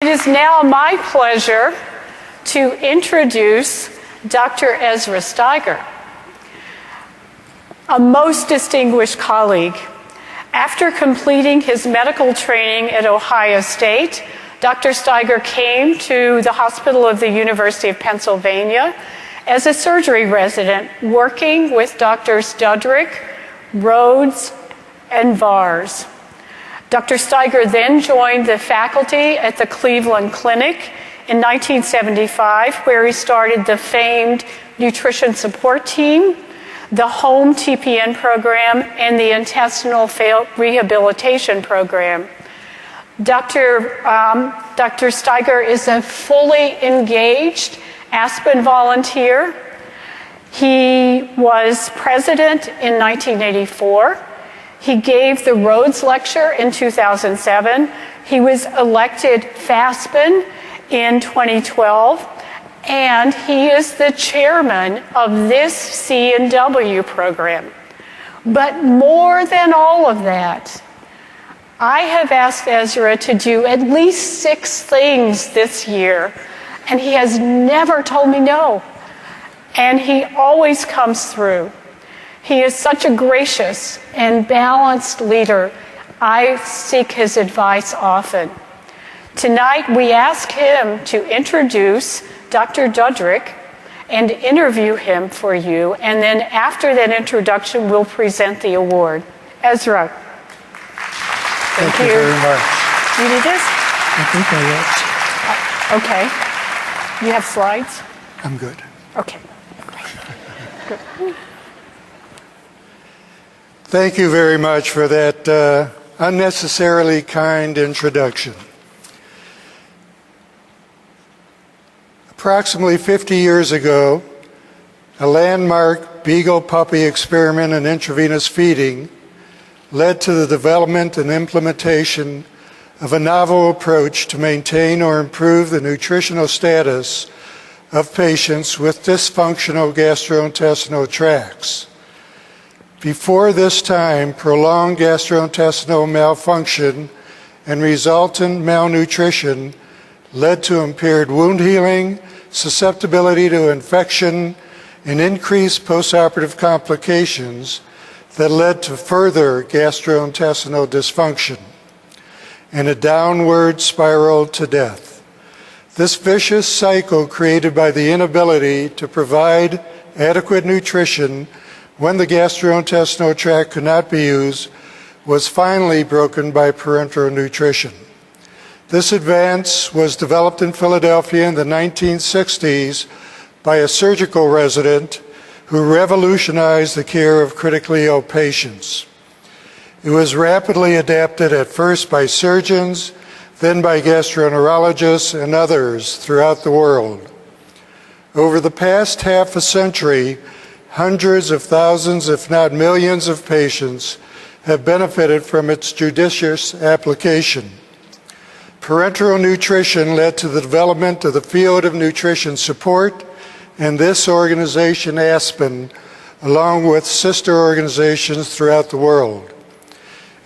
It is now my pleasure to introduce Dr. Ezra Steiger, a most distinguished colleague. After completing his medical training at Ohio State, Dr. Steiger came to the Hospital of the University of Pennsylvania as a surgery resident, working with Drs. Dudrick, Rhodes, and Vars. Dr. Steiger then joined the faculty at the Cleveland Clinic in 1975, where he started the famed nutrition support team, the home TPN program, and the intestinal rehabilitation program. Dr. Steiger is a fully engaged ASPEN volunteer. He was president in 1984. He gave the Rhodes Lecture in 2007. He was elected FASPEN in 2012. And he is the chairman of this C&W program. But more than all of that, I have asked Ezra to do at least 6 things this year, and he has never told me no. And he always comes through. He is such a gracious and balanced leader. I seek his advice often. Tonight, we ask him to introduce Dr. Dudrick and interview him for you, and then after that introduction, we'll present the award. Ezra. Thank you very much. You need this? I think I will. Okay. You have slides? I'm good. Okay. Good. Thank you very much for that unnecessarily kind introduction. Approximately 50 years ago, a landmark beagle puppy experiment in intravenous feeding led to the development and implementation of a novel approach to maintain or improve the nutritional status of patients with dysfunctional gastrointestinal tracts. Before this time, prolonged gastrointestinal malfunction and resultant malnutrition led to impaired wound healing, susceptibility to infection, and increased postoperative complications that led to further gastrointestinal dysfunction and a downward spiral to death. This vicious cycle created by the inability to provide adequate nutrition when the gastrointestinal tract could not be used was finally broken by parenteral nutrition. This advance was developed in Philadelphia in the 1960s by a surgical resident who revolutionized the care of critically ill patients. It was rapidly adapted at first by surgeons, then by gastroenterologists and others throughout the world. Over the past half a century, hundreds of thousands, if not millions, of patients have benefited from its judicious application. Parenteral nutrition led to the development of the field of nutrition support, and this organization, ASPEN, along with sister organizations throughout the world.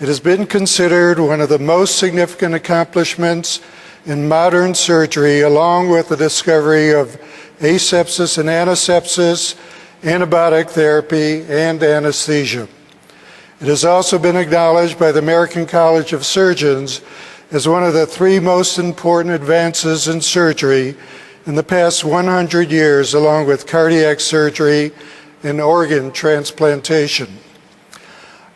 It has been considered one of the most significant accomplishments in modern surgery, along with the discovery of asepsis and antisepsis, antibiotic therapy, and anesthesia. It has also been acknowledged by the American College of Surgeons as one of the 3 most important advances in surgery in the past 100 years, along with cardiac surgery and organ transplantation.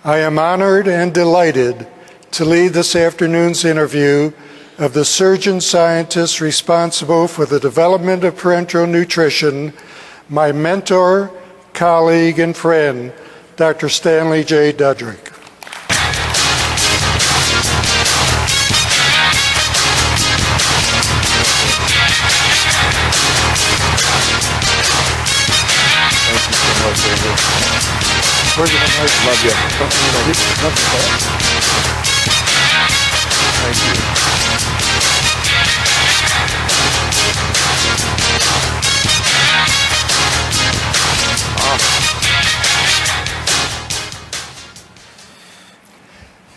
I am honored and delighted to lead this afternoon's interview of the surgeon scientist responsible for the development of parenteral nutrition, my mentor, colleague, and friend, Dr. Stanley J. Dudrick. Love you. Thank you.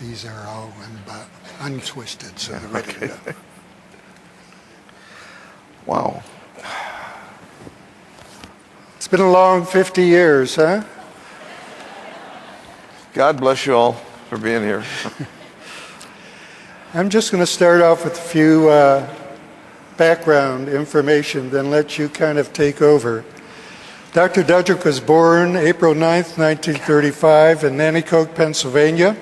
These are all untwisted, so they're ready to go. Wow. It's been a long 50 years, huh? God bless you all for being here. I'm just going to start off with a few background information, then let you kind of take over. Dr. Dudrick was born April 9th, 1935 in Nanticoke, Pennsylvania.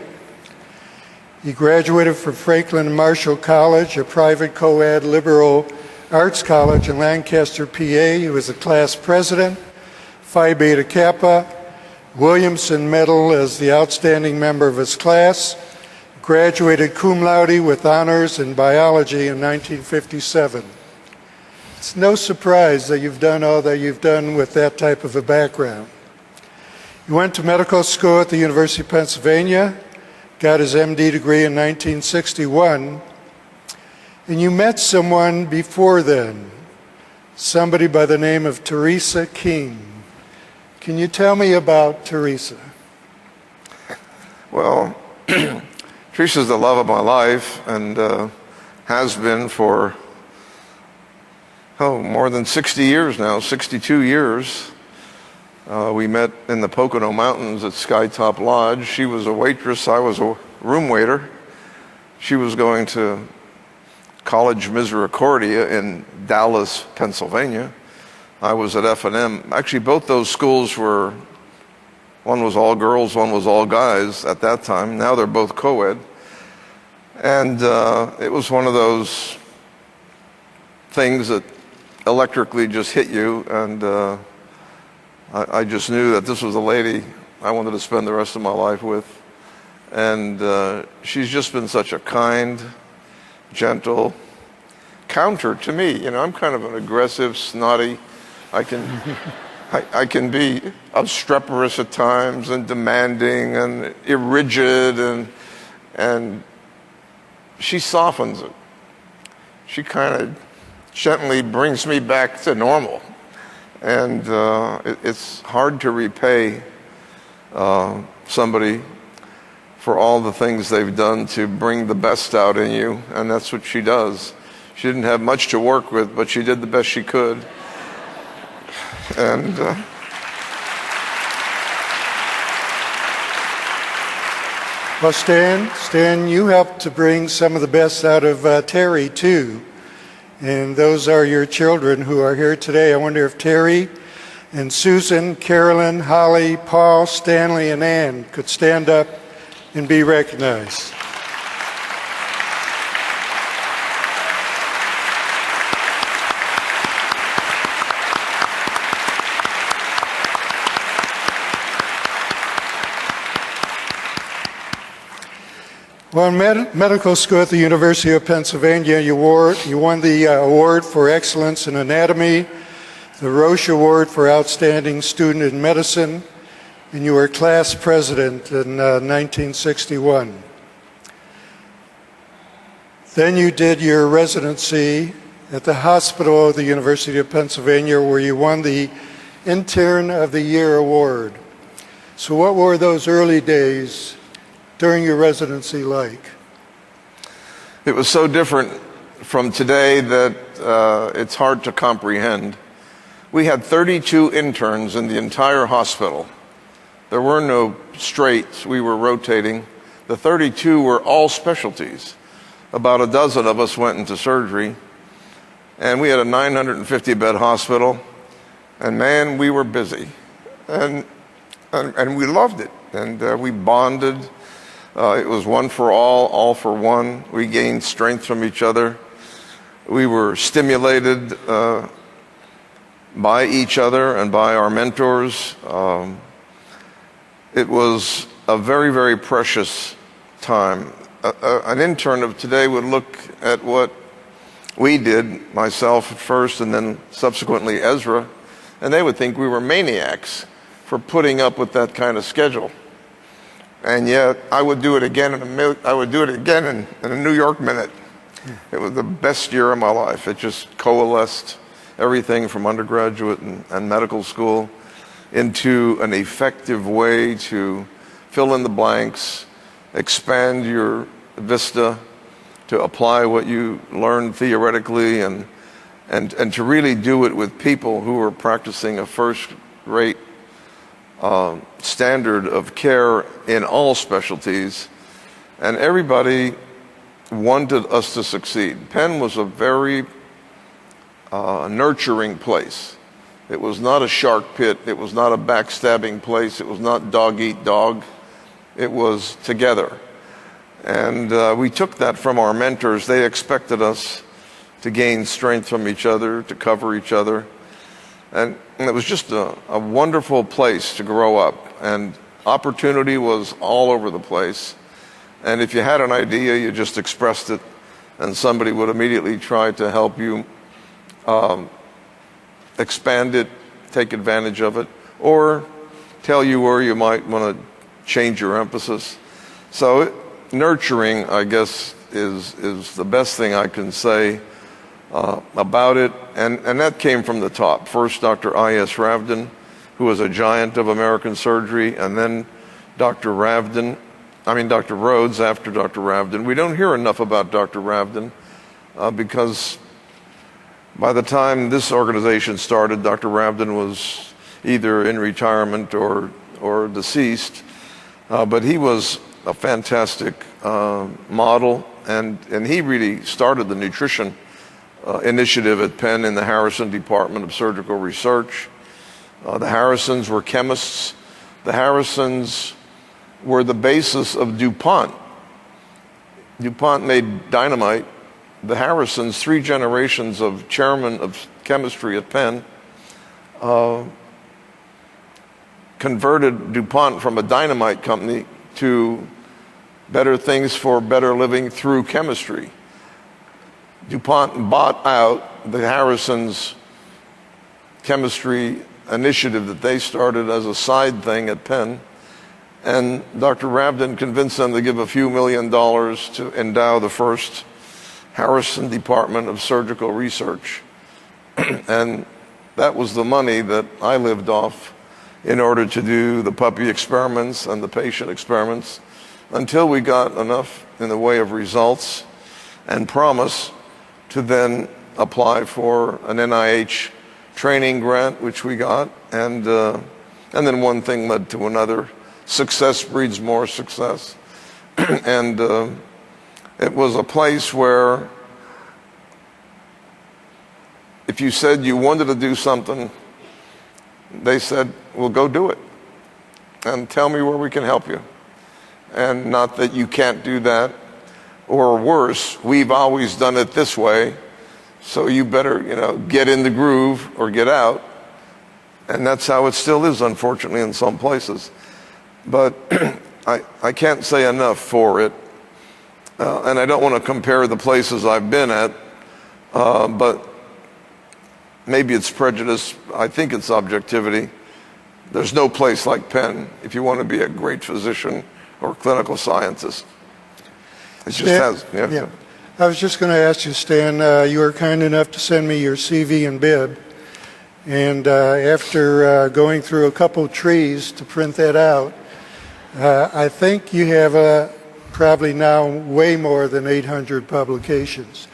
He graduated from Franklin and Marshall College, a private co-ed liberal arts college in Lancaster, PA. He was a class president, Phi Beta Kappa, Williamson Medal as the outstanding member of his class, graduated cum laude with honors in biology in 1957. It's no surprise that you've done all that you've done with that type of a background. He went to medical school at the University of Pennsylvania, got his MD degree in 1961, and you met someone before then, somebody by the name of Teresa King. Can you tell me about Teresa? Well, Teresa's the love of my life and has been for, more than 60 years now, 62 years. We met in the Pocono Mountains at Skytop Lodge. She was a waitress, I was a room waiter. She was going to College Misericordia in Dallas, Pennsylvania. I was at F&M. Actually, both those schools were, one was all girls, one was all guys at that time. Now they're both co-ed. And it was one of those things that electrically just hit you, and I just knew that this was a lady I wanted to spend the rest of my life with. And she's just been such a kind, gentle counter to me. You know, I'm kind of an aggressive, snotty. I can be obstreperous at times and demanding and irrigid, and she softens it. She kind of gently brings me back to normal. And it's hard to repay somebody for all the things they've done to bring the best out in you, and that's what she does. She didn't have much to work with, but she did the best she could. And well, Stan, you helped to bring some of the best out of Terry, too. And those are your children who are here today. I wonder if Terry and Susan, Carolyn, Holly, Paul, Stanley, and Ann could stand up and be recognized. Well, in medical school at the University of Pennsylvania, you won the award for excellence in anatomy, the Roche Award for outstanding student in medicine, and you were class president in 1961. Then you did your residency at the hospital of the University of Pennsylvania, where you won the Intern of the Year award. So what were those early days during your residency like? it was so different from today that it's hard to comprehend. We had 32 interns in the entire hospital. There were no straights. We were rotating. The 32 were all specialties. About a dozen of us went into surgery, and we had a 950-bed hospital, and man, we were busy. And we loved it, and we bonded. It was one for all for one. We gained strength from each other. We were stimulated by each other and by our mentors. It was a very, very precious time. An intern of today would look at what we did, myself at first and then subsequently Ezra, and they would think we were maniacs for putting up with that kind of schedule. And yet, I would do it again in a New York minute. It was the best year of my life. It just coalesced everything from undergraduate and medical school into an effective way to fill in the blanks, expand your vista, to apply what you learned theoretically, and and to really do it with people who were practicing a first-rate standard of care in all specialties, and everybody wanted us to succeed. Penn was a very nurturing place. It was not a shark pit. It was not a backstabbing place. It was not dog eat dog. It was together. And we took that from our mentors. They expected us to gain strength from each other, to cover each other. And it was just a wonderful place to grow up. And opportunity was all over the place. And if you had an idea, you just expressed it, and somebody would immediately try to help you expand it, take advantage of it, or tell you where you might want to change your emphasis. So nurturing, I guess, is the best thing I can say about it, and that came from the top. First, Dr. I.S. Ravden, who was a giant of American surgery, and then Dr. Rhodes after Dr. Ravden. We don't hear enough about Dr. Ravden because by the time this organization started, Dr. Ravden was either in retirement or deceased, but he was a fantastic model, and he really started the nutrition initiative at Penn in the Harrison Department of Surgical Research. The Harrisons were chemists. The Harrisons were the basis of DuPont. DuPont made dynamite. The Harrisons, 3 generations of chairman of chemistry at Penn, converted DuPont from a dynamite company to better things for better living through chemistry. DuPont bought out the Harrisons' chemistry initiative that they started as a side thing at Penn, and Dr. Ravden convinced them to give a few $1 million to endow the first Harrison Department of Surgical Research. And that was the money that I lived off in order to do the puppy experiments and the patient experiments until we got enough in the way of results and promise to then apply for an NIH training grant, which we got, and then one thing led to another. Success breeds more success. And it was a place where if you said you wanted to do something, they said, well, go do it and tell me where we can help you. And not that you can't do that, or worse, we've always done it this way, so you better, get in the groove or get out. And that's how it still is, unfortunately, in some places. But I can't say enough for it. And I don't want to compare the places I've been at, but maybe it's prejudice. I think it's objectivity. There's no place like Penn if you want to be a great physician or clinical scientist. It just has. Yeah. I was just going to ask you, Stan, you were kind enough to send me your CV and bib. And after going through a couple trees to print that out, I think you have probably now way more than 800 publications.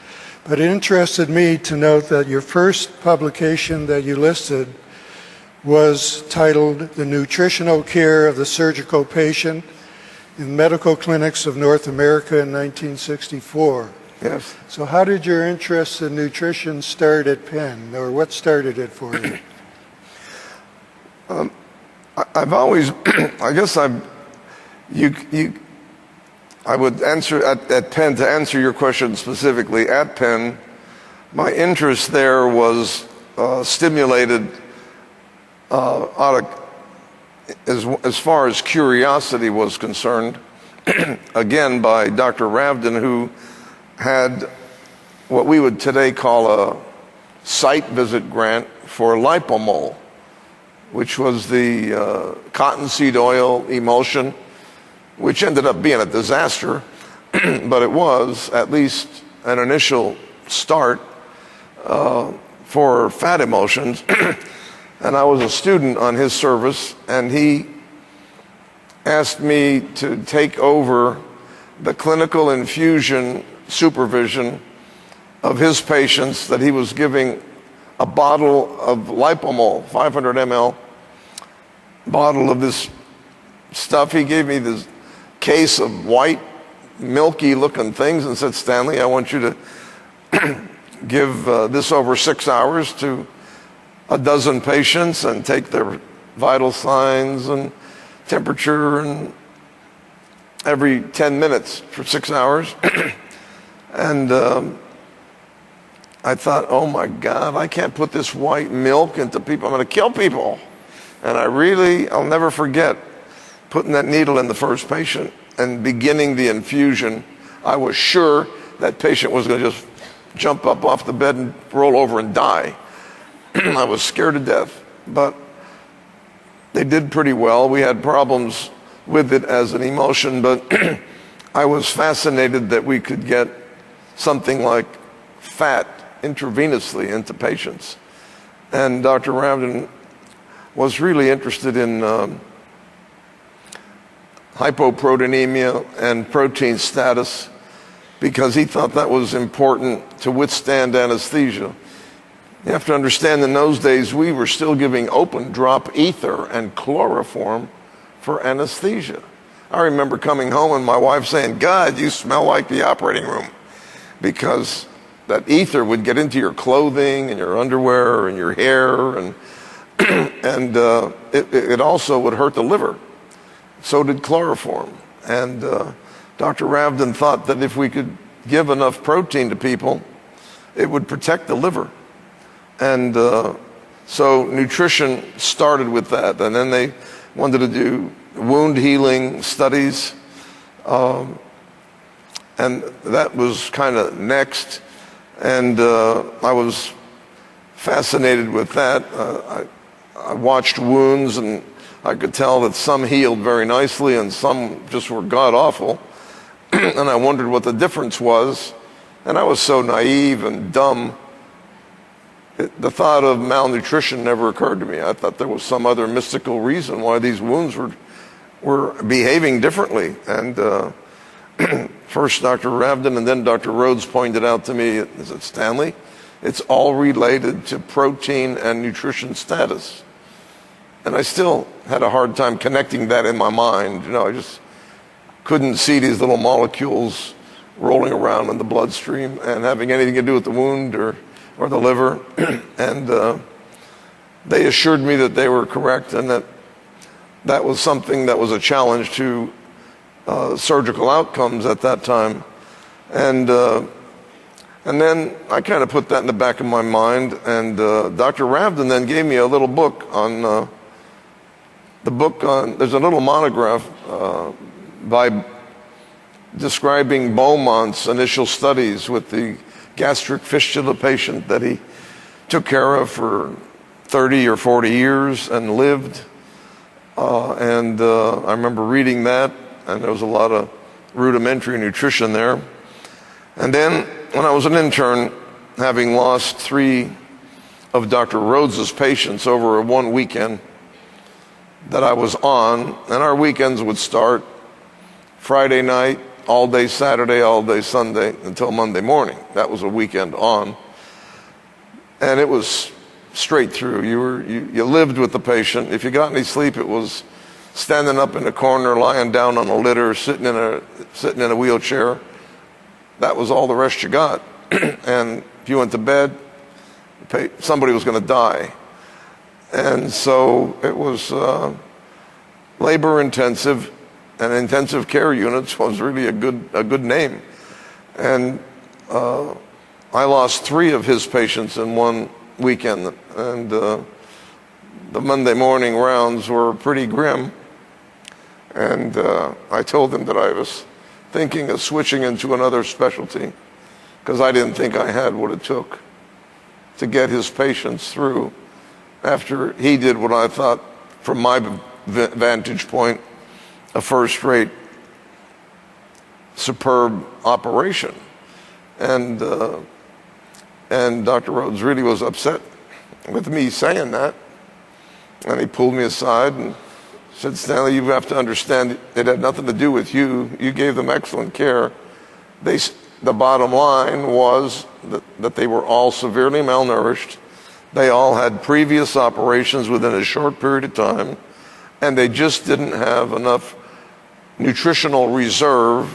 But it interested me to note that your first publication that you listed was titled The Nutritional Care of the Surgical Patient in Medical Clinics of North America in 1964. Yes. So how did your interest in nutrition start at Penn, or what started it for you? I've always, I would answer at Penn, to answer your question specifically, at Penn, my interest there was stimulated as far as curiosity was concerned, again by Dr. Ravden, who had what we would today call a site visit grant for Lipomol, which was the cottonseed oil emulsion, which ended up being a disaster, but it was at least an initial start for fat emulsions. And I was a student on his service, and he asked me to take over the clinical infusion supervision of his patients that he was giving a bottle of Lipomol, 500 ml bottle of this stuff. He gave me this case of white, milky looking things and said, Stanley, I want you to give this over 6 hours to a dozen patients and take their vital signs and temperature and every 10 minutes for 6 hours. And I thought, oh my God, I can't put this white milk into people. I'm going to kill people. And I'll never forget putting that needle in the first patient and beginning the infusion. I was sure that patient was going to just jump up off the bed and roll over and die. I was scared to death, but they did pretty well. We had problems with it as an emotion, but I was fascinated that we could get something like fat intravenously into patients. And Dr. Ravden was really interested in hypoproteinemia and protein status because he thought that was important to withstand anesthesia. You have to understand, in those days, we were still giving open drop ether and chloroform for anesthesia. I remember coming home and my wife saying, God, you smell like the operating room, because that ether would get into your clothing and your underwear and your hair, and it also would hurt the liver. So did chloroform. And Dr. Ravden thought that if we could give enough protein to people, it would protect the liver. And so nutrition started with that. And then they wanted to do wound healing studies. And that was kind of next. And I was fascinated with that. I watched wounds, and I could tell that some healed very nicely and some just were god-awful. And I wondered what the difference was. And I was so naive and dumb. The thought of malnutrition never occurred to me. I thought there was some other mystical reason why these wounds were behaving differently. And first Dr. Ravden and then Dr. Rhodes pointed out to me, I said, Stanley, it's all related to protein and nutrition status. And I still had a hard time connecting that in my mind. You know, I just couldn't see these little molecules rolling around in the bloodstream and having anything to do with the wound or the liver. And they assured me that they were correct and that was something that was a challenge to surgical outcomes at that time. And then I kind of put that in the back of my mind, and Dr. Ravden then gave me a little book on there's a little monograph by describing Beaumont's initial studies with the gastric fistula patient that he took care of for 30 or 40 years and lived. And I remember reading that, and there was a lot of rudimentary nutrition there. And then when I was an intern, having lost 3 of Dr. Rhodes's patients over a one weekend that I was on, and our weekends would start Friday night, all day Saturday, all day Sunday, until Monday morning. That was a weekend on. And it was straight through. You lived with the patient. If you got any sleep, it was standing up in a corner, lying down on a litter, sitting in a wheelchair. That was all the rest you got. And if you went to bed, somebody was going to die. And so it was labor intensive, and intensive care units was really a good name. And I lost 3 of his patients in one weekend, and the Monday morning rounds were pretty grim. And I told him that I was thinking of switching into another specialty because I didn't think I had what it took to get his patients through after he did what I thought, from my vantage point, a first-rate, superb operation. And Dr. Rhodes really was upset with me saying that. And he pulled me aside and said, Stanley, you have to understand it had nothing to do with you. You gave them excellent care. the bottom line was that they were all severely malnourished. They all had previous operations within a short period of time, and they just didn't have enough nutritional reserve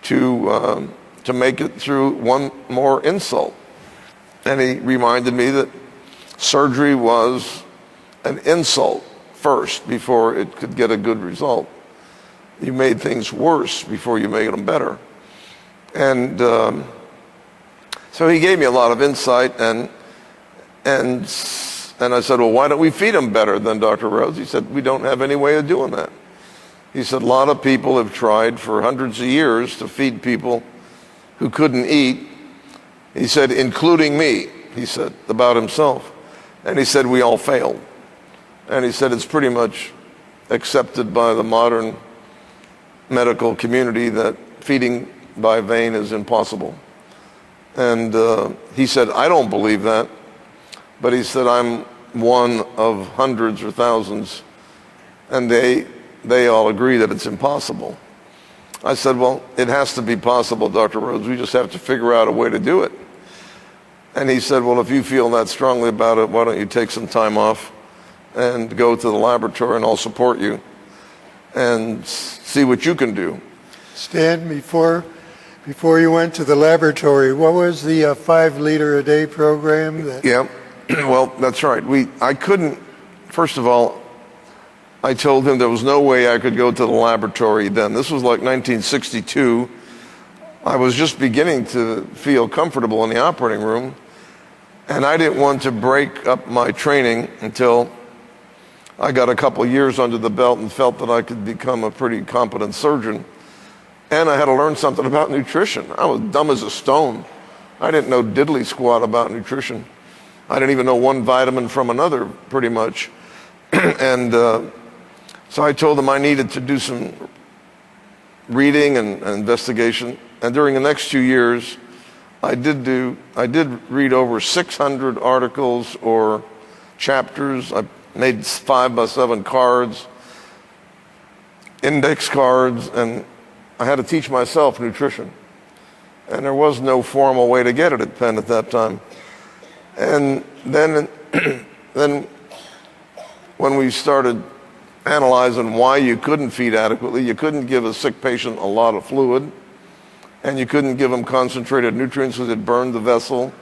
to make it through one more insult. And he reminded me that surgery was an insult first before it could get a good result. You made things worse before you made them better. And so he gave me a lot of insight, and I said, well, why don't we feed them better than Dr. Rhodes? He said, we don't have any way of doing that. He said, a lot of people have tried for hundreds of years to feed people who couldn't eat. He said, including me, he said, about himself. And he said, we all failed. And he said, it's pretty much accepted by the modern medical community that feeding by vein is impossible. And he said, I don't believe that. But he said, I'm one of hundreds or thousands, and they all agree that it's impossible. I said, well, it has to be possible, Dr. Rhodes. We just have to figure out a way to do it. And he said, well, if you feel that strongly about it, why don't you take some time off and go to the laboratory, and I'll support you and see what you can do. Stan, before you went to the laboratory, what was the 5-liter-a-day program? Yeah, well, that's right. I couldn't, first of all, I told him there was no way I could go to the laboratory then. This was like 1962. I was just beginning to feel comfortable in the operating room, and I didn't want to break up my training until I got a couple of years under the belt and felt that I could become a pretty competent surgeon. And I had to learn something about nutrition. I was dumb as a stone. I didn't know diddly squat about nutrition. I didn't even know one vitamin from another, pretty much. And so I told them I needed to do some reading and investigation. And during the next 2 years, I did read over 600 articles or chapters. I made 5x7 cards, index cards, and I had to teach myself nutrition. And there was no formal way to get it at Penn at that time. And then when we started analyzing why you couldn't feed adequately, you couldn't give a sick patient a lot of fluid, and you couldn't give them concentrated nutrients because it burned the vessel,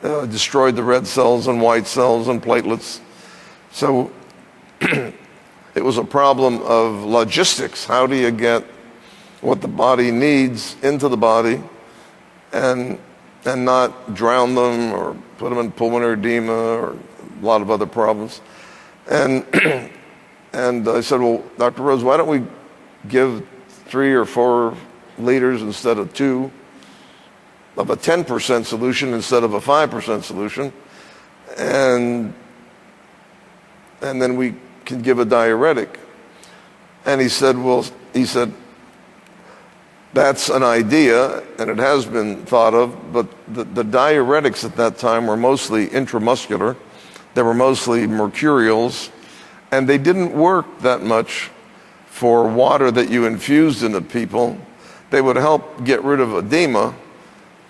destroyed the red cells and white cells and platelets. So it was a problem of logistics. How do you get what the body needs into the body and not drown them or put them in pulmonary edema or a lot of other problems? And I said, well, Dr. Rhodes, why don't we give 3 or 4 liters instead of 2 of a 10% solution instead of a 5% solution, and then we can give a diuretic. And he said, that's an idea, and it has been thought of, but the diuretics at that time were mostly intramuscular. They were mostly mercurials, and they didn't work that much for water that you infused into people. They would help get rid of edema,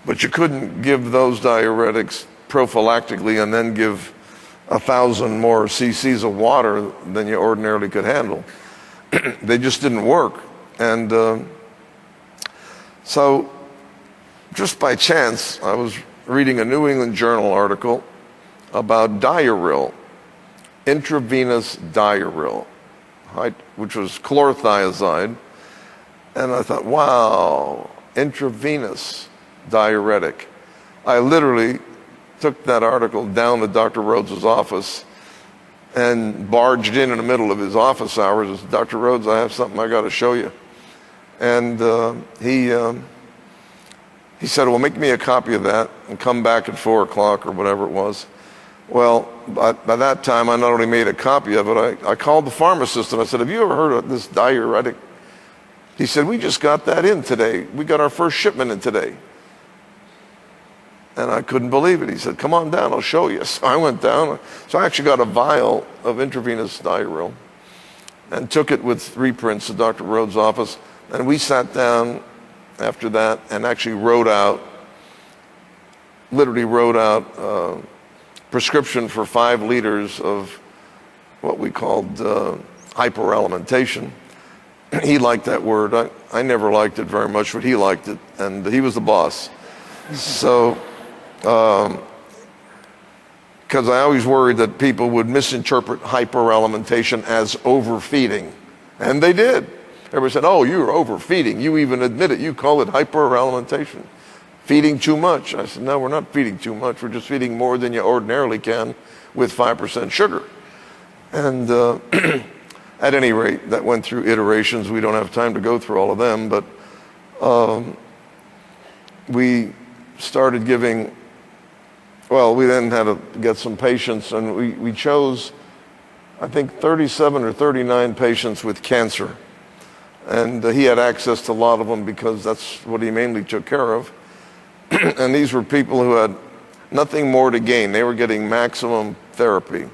but you couldn't give those diuretics prophylactically and then give 1,000 more cc's of water than you ordinarily could handle. They just didn't work. And so just by chance, I was reading a New England Journal article about Diuril, intravenous Diuril, which was chlorothiazide. And I thought, wow, intravenous diuretic. I literally took that article down to Dr. Rhodes' office and barged in the middle of his office hours and said, Dr. Rhodes, I have something I got to show you. And he said, well, make me a copy of that and come back at 4 o'clock or whatever it was. Well, by that time, I not only made a copy of it, I called the pharmacist and I said, have you ever heard of this diuretic? He said, we just got that in today. We got our first shipment in today. And I couldn't believe it. He said, come on down, I'll show you. So I went down. So I actually got a vial of intravenous Diuril and took it with reprints to Dr. Rhodes' office. And we sat down after that and actually literally wrote out prescription for 5 liters of what we called hyperalimentation. He liked that word. I never liked it very much, but he liked it, and he was the boss. So, because I always worried that people would misinterpret hyperalimentation as overfeeding, and they did. Everybody said, "Oh, you're overfeeding. You even admit it. You call it hyperalimentation. Feeding too much." I said, "No, we're not feeding too much. We're just feeding more than you ordinarily can with 5% sugar." And at any rate, that went through iterations. We don't have time to go through all of them, but we started giving, well, we then had to get some patients, and we chose, I think, 37 or 39 patients with cancer. And he had access to a lot of them because that's what he mainly took care of. And these were people who had nothing more to gain. They were getting maximum therapy.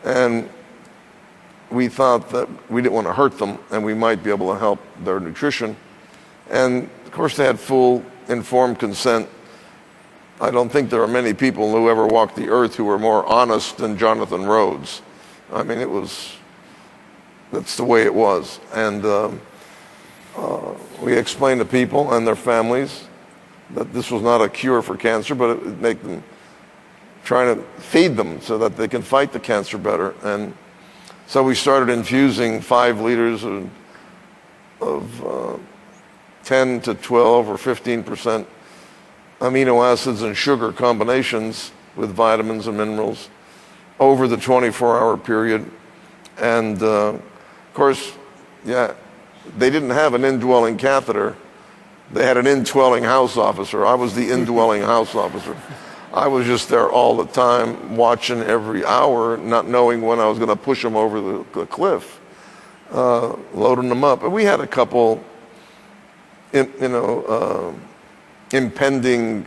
And we thought that we didn't want to hurt them, and we might be able to help their nutrition. And of course, they had full informed consent. I don't think there are many people who ever walked the earth who were more honest than Jonathan Rhodes. I mean, that's the way it was. And we explained to people and their families that this was not a cure for cancer, but it would make them, trying to feed them so that they can fight the cancer better. And so we started infusing 5 liters of 10 to 12 or 15% amino acids and sugar combinations with vitamins and minerals over the 24-hour period. And of course, yeah, they didn't have an indwelling catheter. They had an indwelling house officer. I was the indwelling house officer. I was just there all the time, watching every hour, not knowing when I was going to push them over the cliff, loading them up. And we had a couple, impending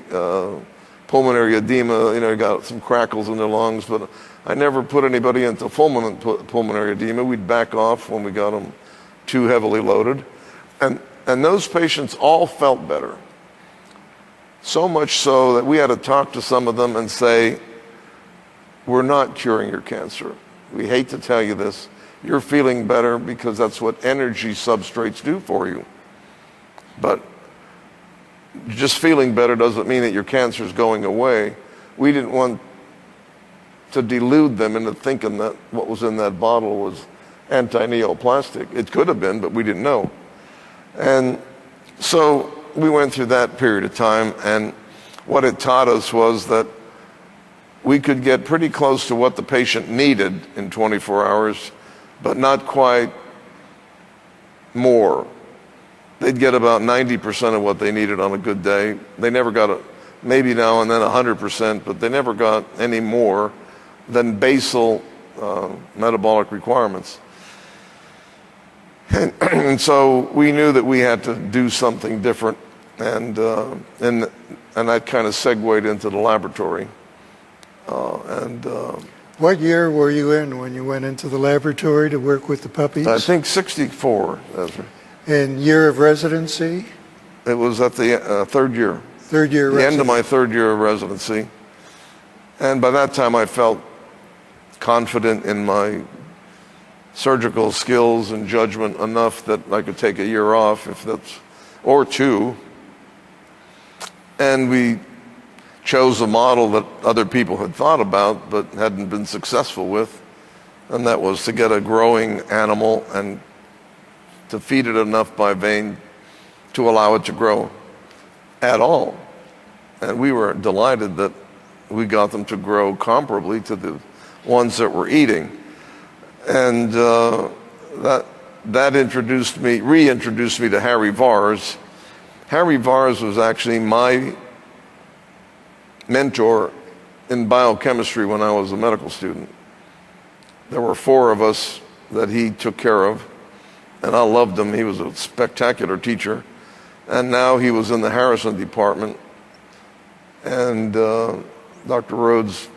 pulmonary edema. Got some crackles in their lungs, but I never put anybody into fulminant pulmonary edema. We'd back off when we got them too heavily loaded. And those patients all felt better. So much so that we had to talk to some of them and say, "We're not curing your cancer. We hate to tell you this. You're feeling better because that's what energy substrates do for you. But just feeling better doesn't mean that your cancer is going away." We didn't want to delude them into thinking that what was in that bottle was anti-neoplastic. It could have been, but we didn't know. And so we went through that period of time, and what it taught us was that we could get pretty close to what the patient needed in 24 hours, but not quite more. They'd get about 90% of what they needed on a good day. They never got maybe now and then 100%, but they never got any more than basal metabolic requirements. And so we knew that we had to do something different, and that kind of segued into the laboratory. What year were you in when you went into the laboratory to work with the puppies? I think 64, Ezra. And year of residency? It was at the third year. Third year residency. The end of my third year of residency. And by that time I felt confident in my surgical skills and judgment enough that I could take a year off, or 2. And we chose a model that other people had thought about but hadn't been successful with, and that was to get a growing animal and to feed it enough by vein to allow it to grow at all. And we were delighted that we got them to grow comparably to the ones that were eating. And that reintroduced me to Harry Vars. Harry Vars was actually my mentor in biochemistry when I was a medical student. There were 4 of us that he took care of, and I loved him. He was a spectacular teacher. And now he was in the Harrison department, and Dr. Rhodes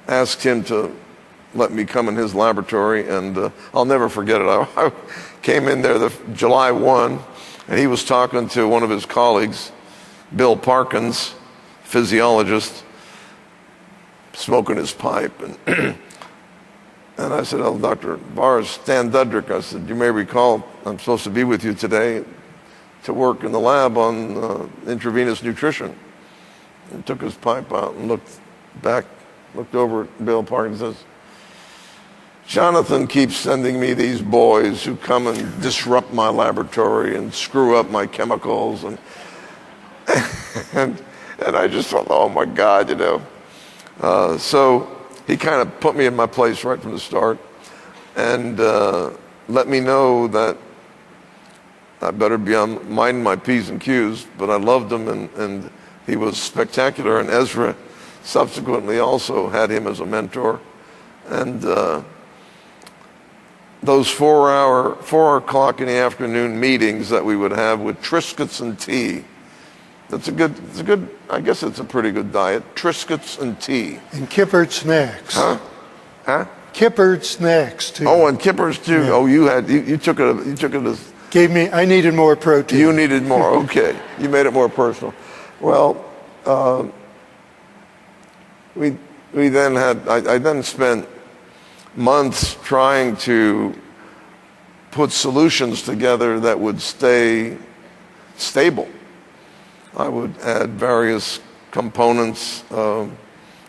asked him to let me come in his laboratory, and I'll never forget it. I came in there July 1, And he was talking to one of his colleagues, Bill Parkins, physiologist, smoking his pipe. And, and I said, "Oh, Dr. Barr, Stan Dudrick." I said, "You may recall I'm supposed to be with you today to work in the lab on intravenous nutrition." He took his pipe out and looked over at Bill Parkins and says, "Jonathan keeps sending me these boys who come and disrupt my laboratory and screw up my chemicals." And and I just thought, oh my God, you know. So he kind of put me in my place right from the start and let me know that I better be on minding my P's and Q's, but I loved him and he was spectacular. And Ezra subsequently also had him as a mentor. And those 4 o'clock in the afternoon meetings that we would have with Triscuits and tea, it's a good, I guess it's a pretty good diet. Triscuits and tea. And Kippered snacks. Huh? Kippered snacks too. Oh, and Kippers too. Yeah. Oh, you took it as. I needed more protein. You needed more, okay. You made it more personal. Well, we then I then spent months trying to put solutions together that would stay stable. I would add various components to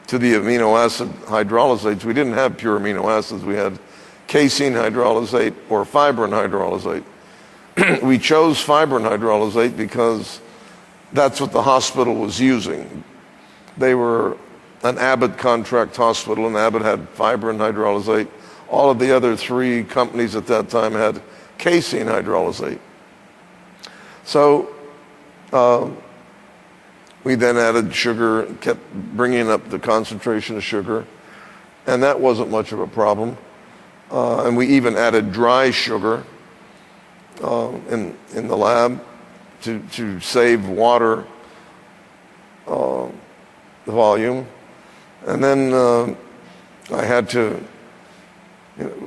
the amino acid hydrolysates. We didn't have pure amino acids. We had casein hydrolysate or fibrin hydrolysate. We chose fibrin hydrolysate because that's what the hospital was using. They were an Abbott contract hospital, and Abbott had fibrin hydrolysate. All of the other 3 companies at that time had casein hydrolysate. So we then added sugar, kept bringing up the concentration of sugar, and that wasn't much of a problem. And we even added dry sugar in the lab to save water volume. And then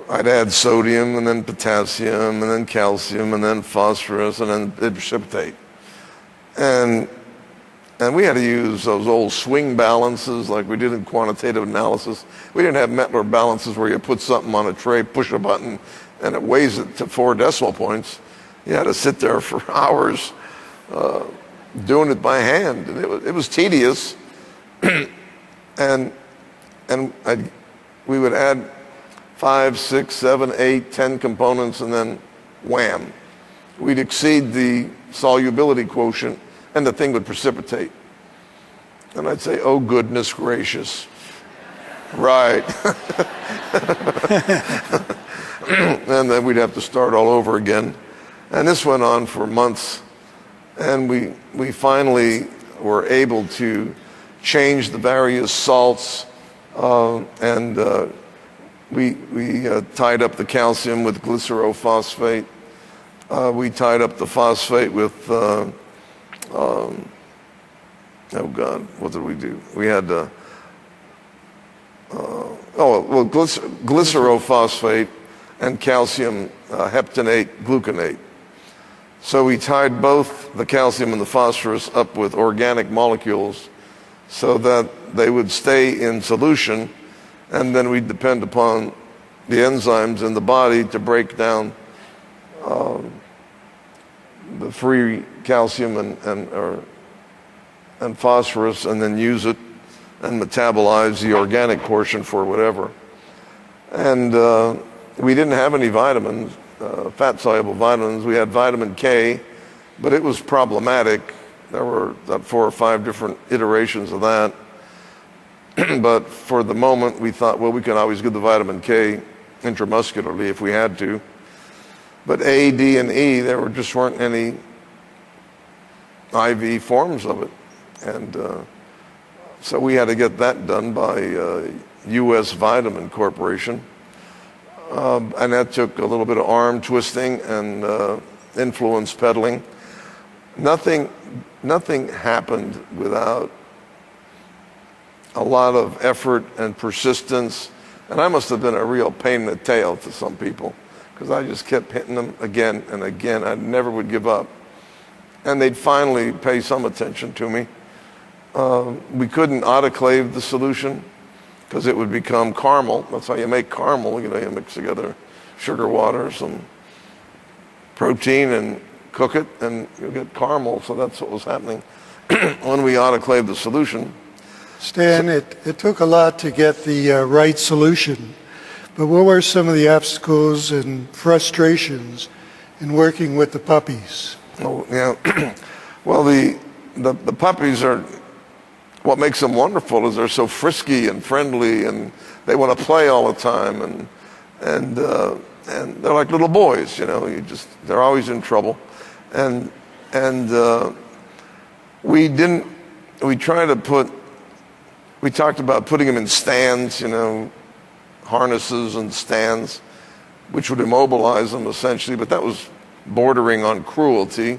I'd add sodium and then potassium and then calcium and then phosphorus and then precipitate. And we had to use those old swing balances like we did in quantitative analysis. We didn't have Mettler balances where you put something on a tray, push a button, and it weighs it to 4 decimal points. You had to sit there for hours doing it by hand. And it was tedious. and we would add 5, 6, 7, 8, 10 components, and then wham. We'd exceed the solubility quotient, and the thing would precipitate. And I'd say, oh, goodness gracious. Right. And then we'd have to start all over again. And this went on for months. And we finally were able to change the various salts, and we tied up the calcium with glycerophosphate. We tied up the phosphate with oh God, what did we do? We had glycerophosphate and calcium heptanate gluconate. So we tied both the calcium and the phosphorus up with organic molecules so that they would stay in solution, and then we'd depend upon the enzymes in the body to break down the free calcium and phosphorus, and then use it and metabolize the organic portion for whatever. And we didn't have any vitamins, fat-soluble vitamins. We had vitamin K, but it was problematic. There were about 4 or 5 different iterations of that. But for the moment, we thought, well, we can always give the vitamin K intramuscularly if we had to. But A, D, and E, there just weren't any IV forms of it. And so we had to get that done by U.S. Vitamin Corporation. And that took a little bit of arm twisting and influence peddling. Nothing happened without a lot of effort and persistence. And I must have been a real pain in the tail to some people, because I just kept hitting them again and again. I never would give up. and they'd finally pay some attention to me. We couldn't autoclave the solution because it would become caramel. That's how you make caramel. You mix together sugar, water, some protein, and cook it, and you'll get caramel. So that's what was happening when we autoclaved the solution. Stan, it took a lot to get the right solution, but what were some of the obstacles and frustrations in working with the puppies? Oh, yeah. Well, the puppies are, what makes them wonderful is they're so frisky and friendly, and they want to play all the time, and they're like little boys, they're always in trouble. And we talked about putting them in stands, harnesses and stands, which would immobilize them essentially, but that was bordering on cruelty.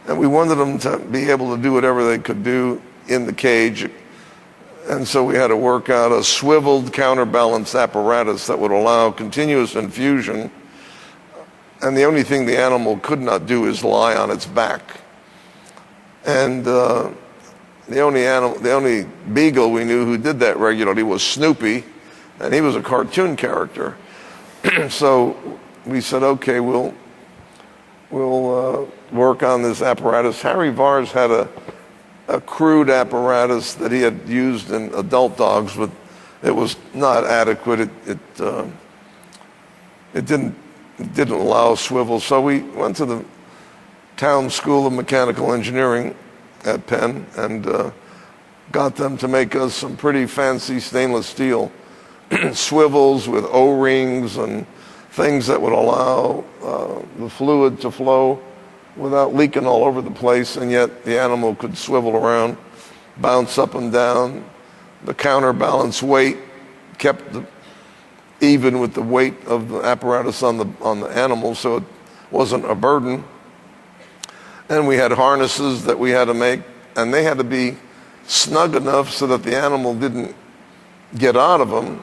And we wanted them to be able to do whatever they could do in the cage. And so we had to work out a swiveled counterbalance apparatus that would allow continuous infusion. And the only thing the animal could not do is lie on its back. And the only beagle we knew who did that regularly was Snoopy, and he was a cartoon character. So we said, okay, we'll work on this apparatus. Harry Vars had a crude apparatus that he had used in adult dogs, but it was not adequate. It didn't allow swivel. So we went to the town school of mechanical engineering at Penn and got them to make us some pretty fancy stainless steel swivels with O-rings and things that would allow the fluid to flow without leaking all over the place, and yet the animal could swivel around, bounce up and down. The counterbalance weight kept even with the weight of the apparatus on the animal, so it wasn't a burden. And we had harnesses that we had to make, and they had to be snug enough so that the animal didn't get out of them,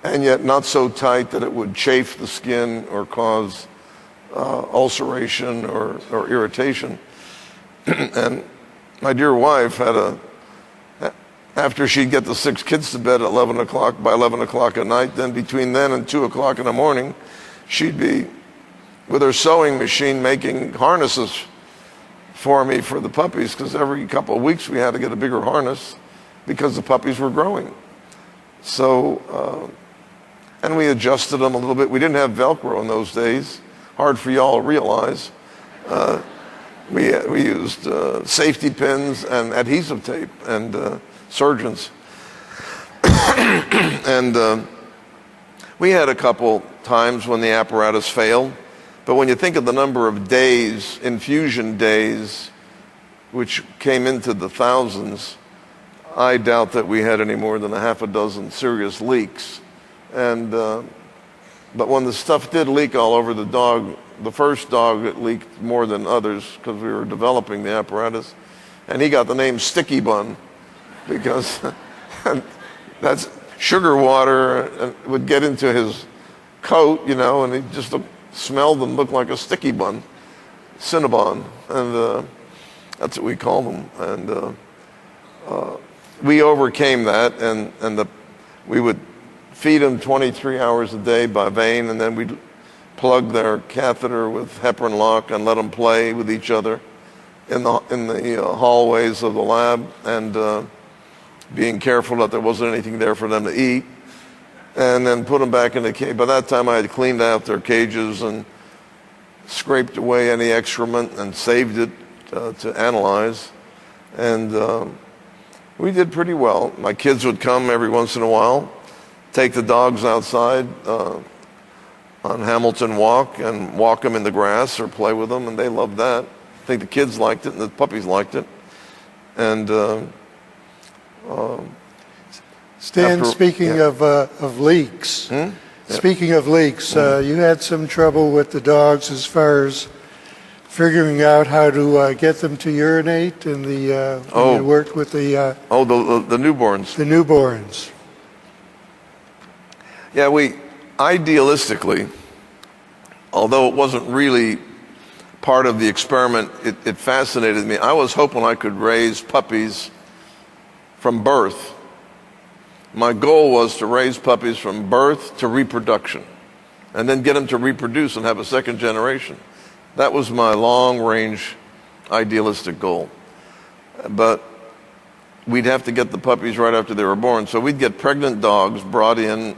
and yet not so tight that it would chafe the skin or cause ulceration or irritation. And my dear wife had after she'd get the 6 kids to bed at 11 o'clock, by 11 o'clock at night, then between then and 2 o'clock in the morning, she'd be with her sewing machine making harnesses for me for the puppies, because every couple of weeks we had to get a bigger harness because the puppies were growing. So, and we adjusted them a little bit. We didn't have Velcro in those days. Hard for y'all to realize. We used safety pins and adhesive tape and surgeons. And we had a couple times when the apparatus failed. But when you think of the number of days, infusion days, which came into the thousands, I doubt that we had any more than a half a dozen serious leaks. And but when the stuff did leak all over the dog, the first dog, it leaked more than others because we were developing the apparatus. And he got the name Sticky Bun because that's sugar water would get into his coat, and he just smelled and looked like a sticky bun, Cinnabon, and that's what we call them. And we overcame that, and we would feed them 23 hours a day by vein, and then we'd plug their catheter with heparin lock and let them play with each other in the hallways of the lab, and being careful that there wasn't anything there for them to eat. And then put them back in the cage. By that time, I had cleaned out their cages and scraped away any excrement and saved it to analyze. And we did pretty well. My kids would come every once in a while, take the dogs outside on Hamilton Walk and walk them in the grass or play with them, and they loved that. I think the kids liked it and the puppies liked it. And Stan, speaking of leaks, speaking of leaks, you had some trouble with the dogs as far as figuring out how to get them to urinate, and when you worked with the newborns. The newborns. Yeah, we idealistically, although it wasn't really part of the experiment, it fascinated me. I was hoping I could raise puppies from birth. My goal was to raise puppies from birth to reproduction, and then get them to reproduce and have a second generation. That was my long-range idealistic goal. But we'd have to get the puppies right after they were born. So we'd get pregnant dogs brought in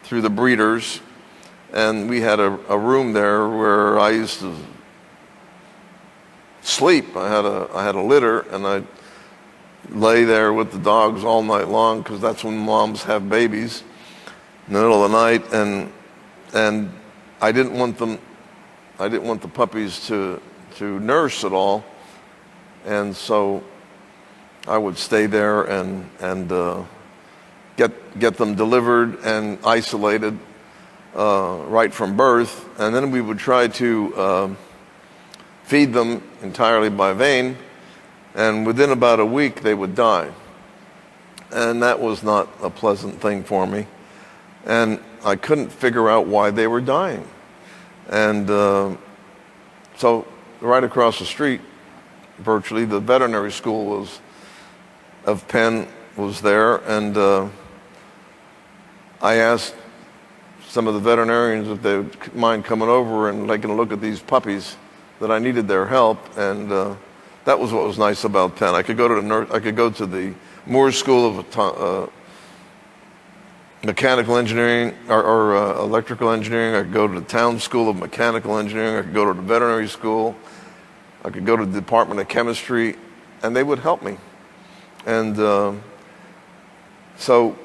through the breeders, and we had a room there where I used to sleep. I had a litter, and I'd lay there with the dogs all night long, because that's when moms have babies, in the middle of the night, and I didn't want the puppies to nurse at all, and so I would stay there and get them delivered and isolated right from birth, and then we would try to feed them entirely by vein, and within about a week they would die, and that was not a pleasant thing for me, and I couldn't figure out why they were dying. And so right across the street, virtually, the veterinary school of Penn was there, and I asked some of the veterinarians if they would mind coming over and taking a look at these puppies, that I needed their help, and that was what was nice about Penn. I could go to the Moore School of Mechanical Engineering or Electrical Engineering. I could go to the Town School of Mechanical Engineering. I could go to the veterinary school. I could go to the Department of Chemistry, and they would help me. And so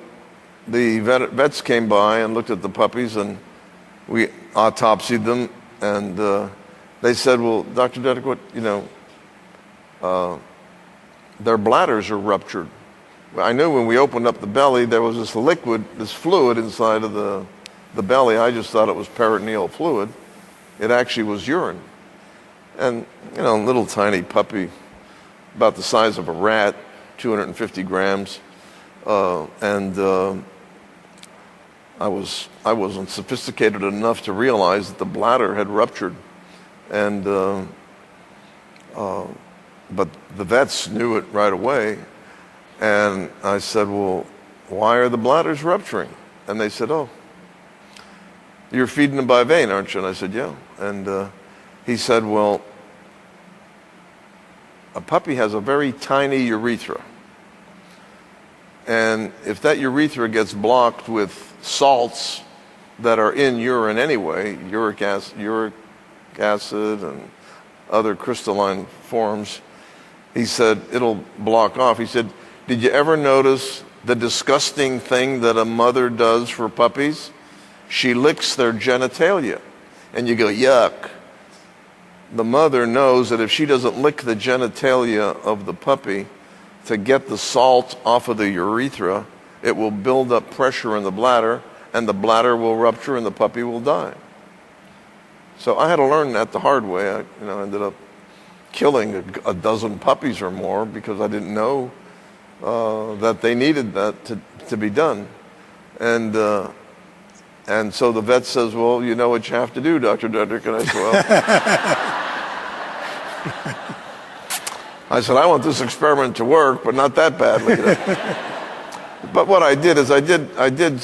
the vets came by and looked at the puppies, and we autopsied them, and they said, "Well, Dr. Dudrick, their bladders are ruptured." I knew when we opened up the belly, there was this fluid inside of the belly. I just thought it was peritoneal fluid. It actually was urine. And, a little tiny puppy, about the size of a rat, 250 grams. I wasn't sophisticated enough to realize that the bladder had ruptured. And, but the vets knew it right away. And I said, "Well, why are the bladders rupturing?" And they said, "Oh, you're feeding them by vein, aren't you?" And I said, "Yeah." And he said, "Well, a puppy has a very tiny urethra. And if that urethra gets blocked with salts that are in urine anyway, uric acid and other crystalline forms," he said, "it'll block off." He said, "Did you ever notice the disgusting thing that a mother does for puppies? She licks their genitalia." And you go, "Yuck." The mother knows that if she doesn't lick the genitalia of the puppy to get the salt off of the urethra, it will build up pressure in the bladder, and the bladder will rupture and the puppy will die. So I had to learn that the hard way. I ended up killing a dozen puppies or more because I didn't know that they needed that to be done. And so the vet says, "Well, you know what you have to do, Dr. Dudrick." And I said, "Well," I want this experiment to work, but not that badly." But what I did is I did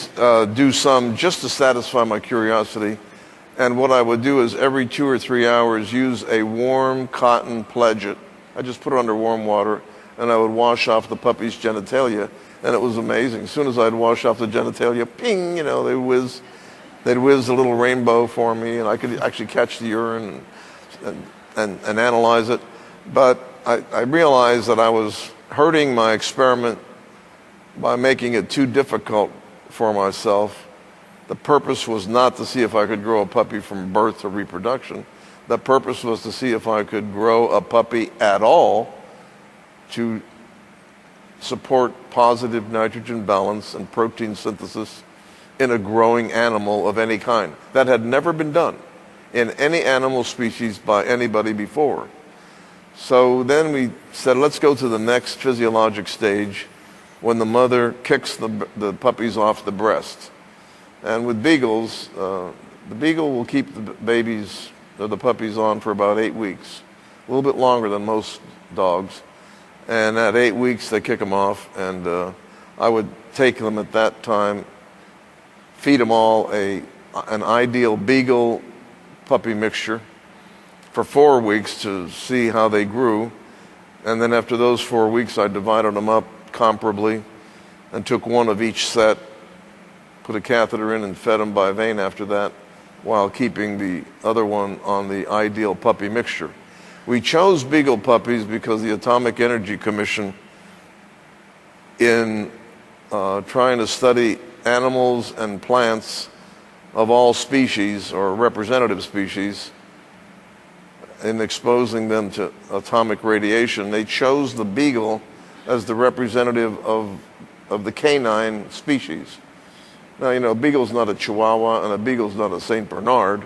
do some just to satisfy my curiosity. And what I would do is every 2 or 3 hours use a warm cotton pledget. I just put it under warm water, and I would wash off the puppy's genitalia, and it was amazing. As soon as I'd wash off the genitalia, ping, they'd whiz a little rainbow for me, and I could actually catch the urine and analyze it. But I realized that I was hurting my experiment by making it too difficult for myself. The purpose was not to see if I could grow a puppy from birth to reproduction. The purpose was to see if I could grow a puppy at all to support positive nitrogen balance and protein synthesis in a growing animal of any kind. That had never been done in any animal species by anybody before. So then we said, let's go to the next physiologic stage when the mother kicks the puppies off the breast. And with beagles, the beagle will keep the babies the puppies on for about 8 weeks, a little bit longer than most dogs. And at 8 weeks, they kick them off, and I would take them at that time, feed them all an ideal beagle puppy mixture for 4 weeks to see how they grew. And then after those 4 weeks, I divided them up comparably and took one of each set, put a catheter in and fed them by vein after that, while keeping the other one on the ideal puppy mixture. We chose beagle puppies because the Atomic Energy Commission, in trying to study animals and plants of all species or representative species, in exposing them to atomic radiation, they chose the beagle as the representative of the canine species. Now, you know, a beagle's not a Chihuahua and a beagle's not a Saint Bernard,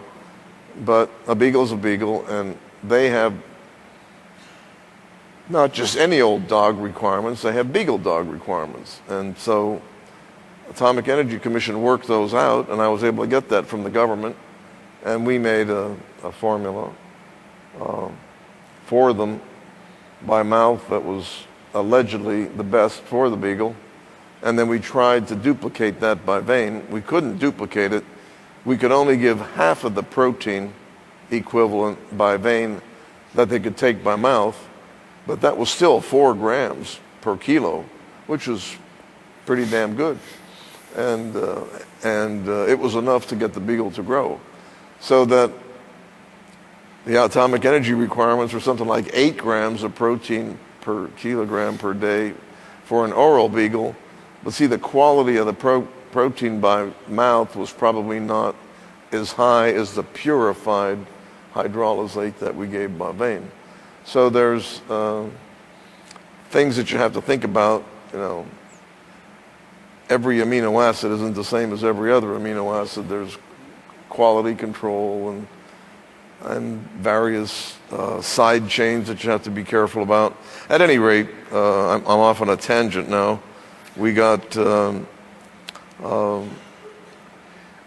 but a beagle's a beagle, and they have not just any old dog requirements, they have beagle dog requirements. And so Atomic Energy Commission worked those out, and I was able to get that from the government, and we made a formula for them by mouth that was allegedly the best for the beagle. And then we tried to duplicate that by vein. We couldn't duplicate it. We could only give half of the protein equivalent by vein that they could take by mouth, but that was still 4 grams per kilo, which was pretty damn good. And it was enough to get the beagle to grow. So that the atomic energy requirements were something like 8 grams of protein per kilogram per day for an oral beagle. But see, the quality of the protein by mouth was probably not as high as the purified hydrolysate that we gave by vein. So there's things that you have to think about. You know, every amino acid isn't the same as every other amino acid. There's quality control and various side chains that you have to be careful about. At any rate, I'm off on a tangent now. We got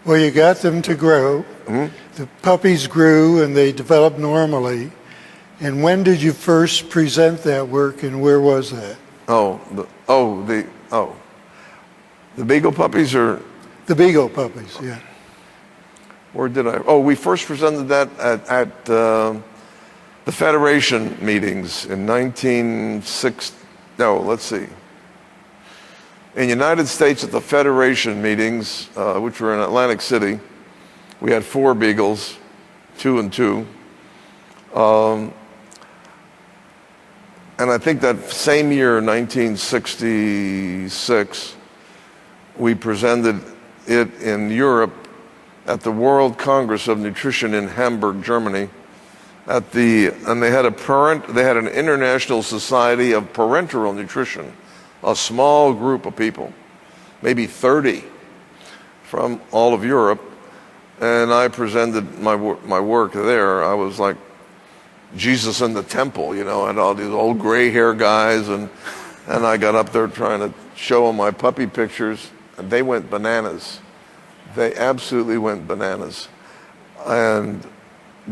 well, you got them to grow. Mm-hmm. The puppies grew and they developed normally. And when did you first present that work, and where was that? The beagle puppies, or The beagle puppies, yeah. where did I? Oh, we first presented that at the Federation meetings in 1960. No, let's see. In the United States at the Federation meetings, which were in Atlantic City, we had 4 beagles, 2 and 2. And I think that same year, 1966, we presented it in Europe at the World Congress of Nutrition in Hamburg, Germany. And they had an International Society of Parenteral Nutrition, a small group of people, maybe 30 from all of Europe, and I presented my work there. I was like Jesus in the temple, you know, and all these old gray hair guys, and I got up there trying to show them my puppy pictures, and they went bananas. They absolutely went bananas. And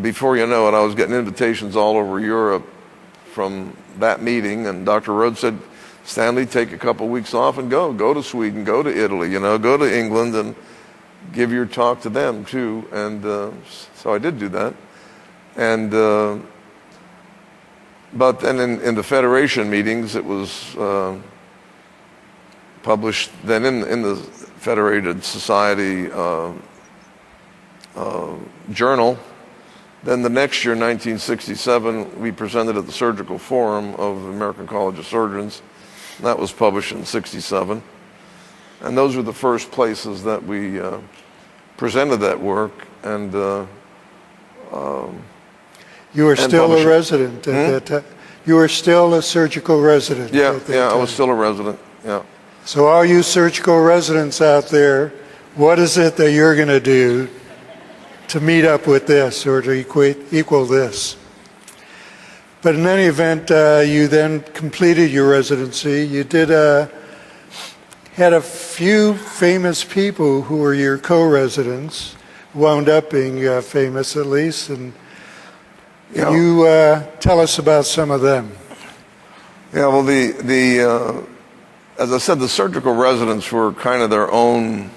before you know it, I was getting invitations all over Europe from that meeting, and Dr. Rhodes said, Stanley, take a couple weeks off and go to Sweden, go to Italy, you know, go to England and give your talk to them too. And so I did do that. And but then in the Federation meetings, it was published then in the Federated Society journal. Then the next year, 1967, we presented at the Surgical Forum of the American College of Surgeons. That was published in 67. And those were the first places that we presented that work. And you were still a resident at that time. You were still a surgical resident. Yeah, at that time. I was still a resident. Yeah. So all you surgical residents out there, what is it that you're going to do to meet up with this or to equal this? But in any event, you then completed your residency. You had a few famous people who were your co-residents, wound up being famous at least, and Can you tell us about some of them? Yeah, well, as I said, the surgical residents were kind of their own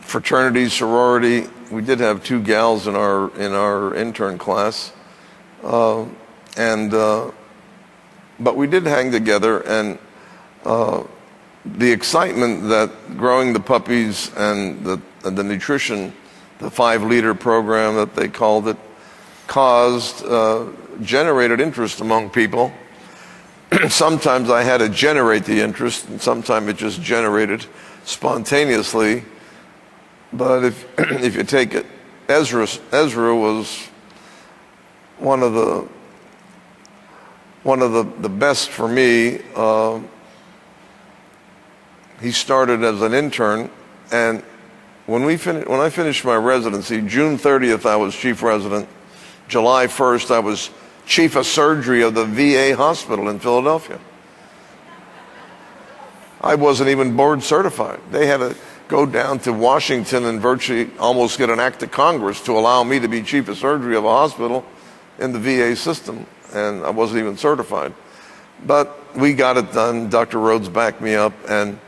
fraternity, sorority. We did have 2 gals in our intern class, but we did hang together, and the excitement that growing the puppies and the nutrition, the 5-liter program that they called it, caused generated interest among people. Sometimes I had to generate the interest, and sometimes it just generated spontaneously. But if you take it, Ezra was one of the best for me. He started as an intern, and when I finished my residency, June 30th I was chief resident. July 1st I was chief of surgery of the VA hospital in Philadelphia. I wasn't even board certified. They had to go down to Washington and virtually almost get an act of Congress to allow me to be chief of surgery of a hospital in the VA system, and I wasn't even certified. But we got it done. Dr. Rhodes backed me up, and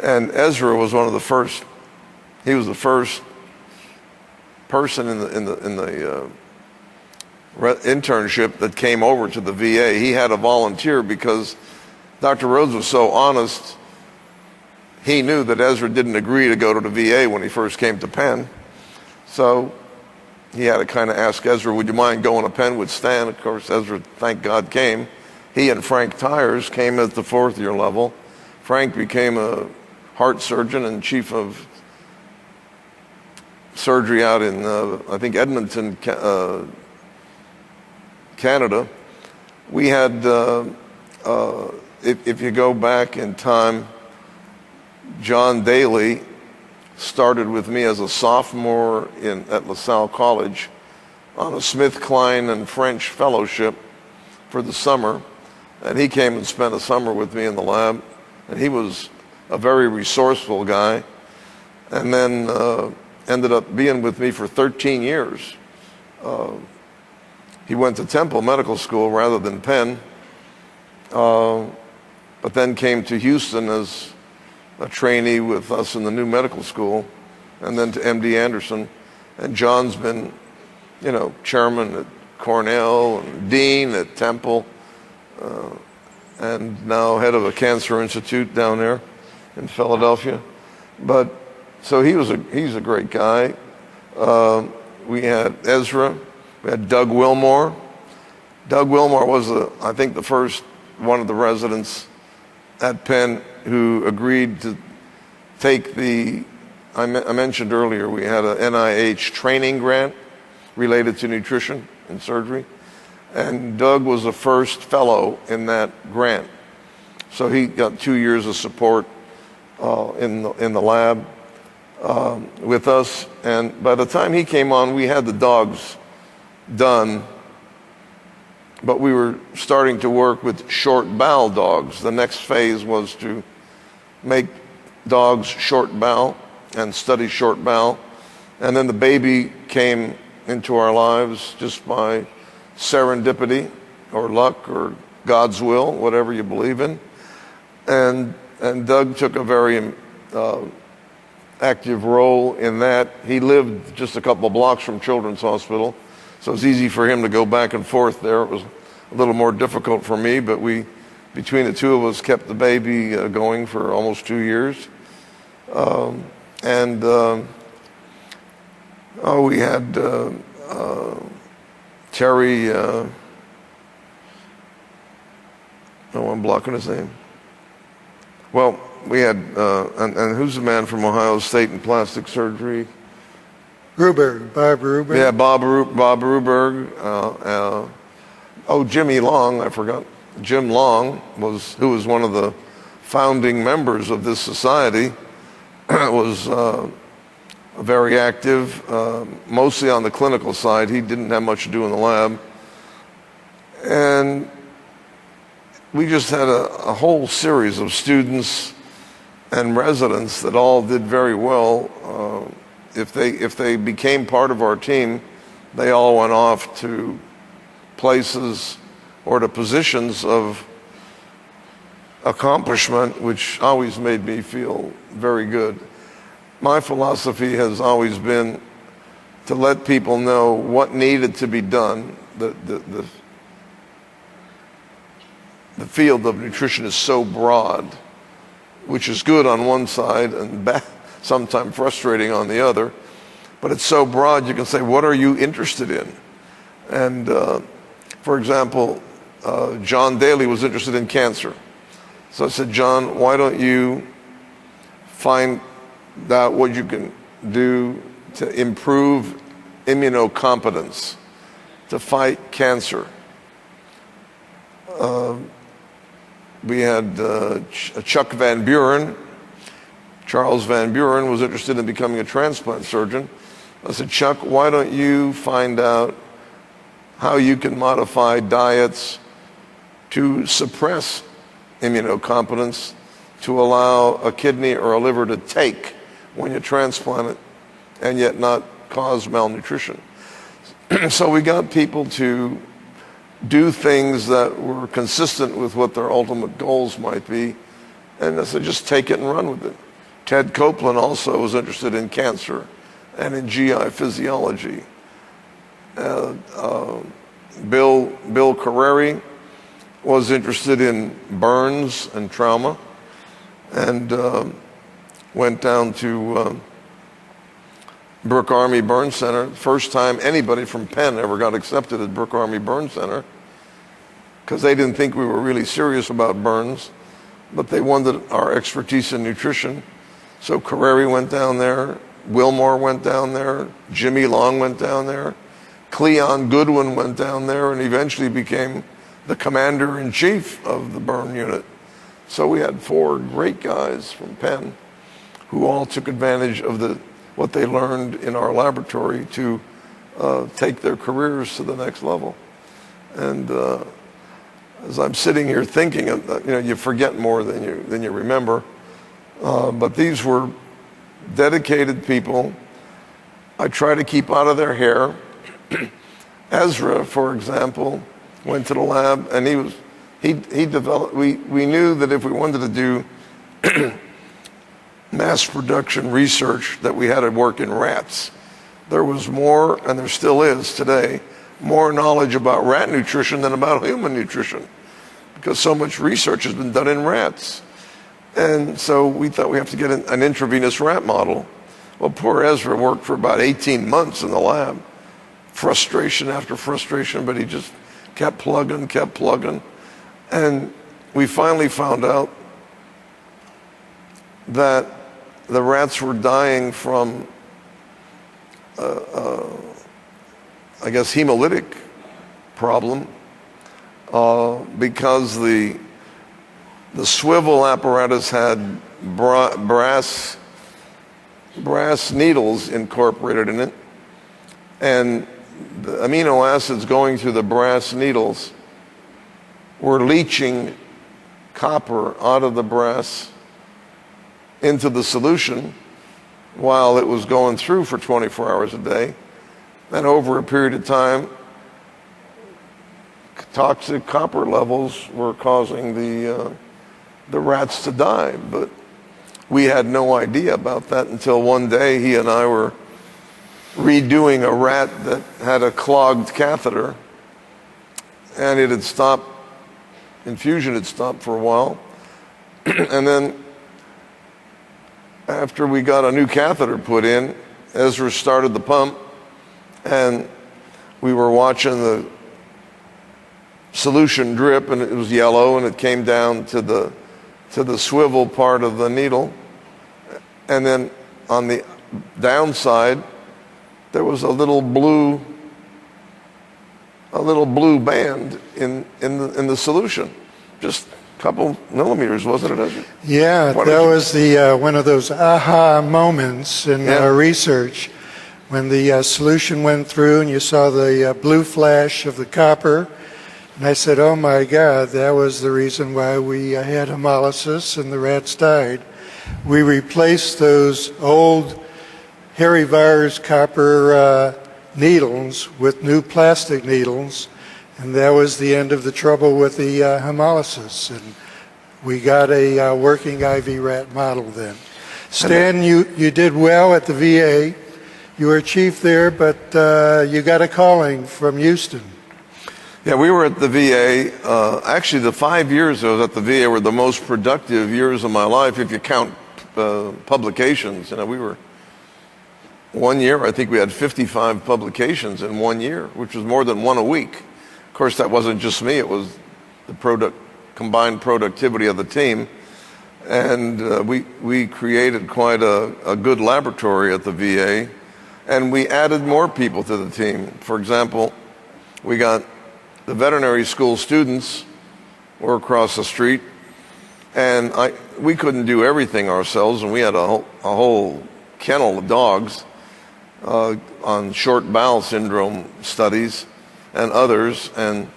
Ezra was one of the first. He was the first person in the internship that came over to the VA. He had to volunteer because Dr. Rhodes was so honest. He knew that Ezra didn't agree to go to the VA when he first came to Penn. So he had to kind of ask Ezra, would you mind going to Penn with Stan? Of course, Ezra, thank God, came. He and Frank Tyers came at the 4th-year level. Frank became a heart surgeon and chief of surgery out in, I think, Edmonton, Canada. We had, if you go back in time, John Daly started with me as a sophomore at LaSalle College on a Smith, Kline, and French fellowship for the summer. And he came and spent a summer with me in the lab. And he was a very resourceful guy. And then ended up being with me for 13 years. He went to Temple Medical School rather than Penn, but then came to Houston as a trainee with us in the new medical school, and then to MD Anderson. And John's been, chairman at Cornell and dean at Temple, and now head of a cancer institute down there in Philadelphia. But so he's a great guy. We had Ezra. We had Doug Wilmore. Doug Wilmore was, I think, the first one of the residents at Penn who agreed to take I mentioned earlier, we had a NIH training grant related to nutrition and surgery. And Doug was the first fellow in that grant. So he got 2 years of support in the lab with us. And by the time he came on, we had the dogs done, but we were starting to work with short bowel dogs. The next phase was to make dogs short bowel and study short bowel. And then the baby came into our lives just by serendipity or luck or God's will, whatever you believe in. And Doug took a very active role in that. He lived just a couple of blocks from Children's Hospital, so it was easy for him to go back and forth there. It was a little more difficult for me, but between the two of us, kept the baby going for almost 2 years. We had Terry, I'm blocking his name. Well, we had, and who's the man from Ohio State in plastic surgery? Bob Ruberg. Yeah, Bob Ruberg. Jimmy Long, I forgot. Jim Long, who was one of the founding members of this society, was very active, mostly on the clinical side. He didn't have much to do in the lab. And we just had a whole series of students and residents that all did very well. If they became part of our team, they all went off to places or to positions of accomplishment, which always made me feel very good. My philosophy has always been to let people know what needed to be done. The field of nutrition is so broad, which is good on one side and sometimes frustrating on the other. But it's so broad, you can say, what are you interested in? And for example, John Daly was interested in cancer. So I said, John, why don't you find out what you can do to improve immunocompetence, to fight cancer? We had Chuck Van Buren. Charles Van Buren was interested in becoming a transplant surgeon. I said, Chuck, why don't you find out how you can modify diets to suppress immunocompetence to allow a kidney or a liver to take when you transplant it and yet not cause malnutrition. So we got people to do things that were consistent with what their ultimate goals might be, and I said, just take it and run with it. Ted Copeland also was interested in cancer and in GI physiology. Bill Carreri was interested in burns and trauma, and went down to Brooke Army Burn Center. First time anybody from Penn ever got accepted at Brooke Army Burn Center, because they didn't think we were really serious about burns, but they wanted our expertise in nutrition. So Carreri went down there, Wilmore went down there, Jimmy Long went down there, Cleon Goodwin went down there, and eventually became the commander-in-chief of the burn unit. So we had 4 great guys from Penn who all took advantage of what they learned in our laboratory to take their careers to the next level. And as I'm sitting here thinking, you forget more than you remember. But these were dedicated people. I try to keep out of their hair. Ezra, for example, went to the lab, and he developed. We knew that if we wanted to do mass production research, that we had to work in rats. There was more, and there still is today, more knowledge about rat nutrition than about human nutrition, because so much research has been done in rats. And so we thought we have to get an intravenous rat model. Well, poor Ezra worked for about 18 months in the lab, frustration after frustration, but he just kept plugging. And we finally found out that the rats were dying from, I guess, hemolytic problem, because the swivel apparatus had brass needles incorporated in it, and the amino acids going through the brass needles were leaching copper out of the brass into the solution while it was going through for 24 hours a day. And over a period of time, toxic copper levels were causing the rats to die. But we had no idea about that until one day he and I were redoing a rat that had a clogged catheter, and it had stopped, infusion had stopped for a while. And then after we got a new catheter put in, Ezra started the pump, and we were watching the solution drip, and it was yellow, and it came down to the swivel part of the needle. And then on the downside, there was a little blue band in the solution, just a couple millimeters, wasn't it, Ezra? Yeah, that was one of those aha moments in research, when the solution went through and you saw the blue flash of the copper. And I said, oh my God, that was the reason why we had hemolysis and the rats died. We replaced those old hairy virus copper needles with new plastic needles, and that was the end of the trouble with the hemolysis. And we got a working IV rat model then. Stan, you did well at the VA. You were chief there, but you got a calling from Houston. Yeah, we were at the VA. Actually, the 5 years I was at the VA were the most productive years of my life, if you count publications. You know, we were 1 year. I think we had 55 publications in 1 year, which was more than one a week. Of course, that wasn't just me; it was the combined productivity of the team. And we created quite a good laboratory at the VA, and we added more people to the team. For example, we got the veterinary school students were across the street, and we couldn't do everything ourselves, and we had a whole kennel of dogs on short bowel syndrome studies and others. And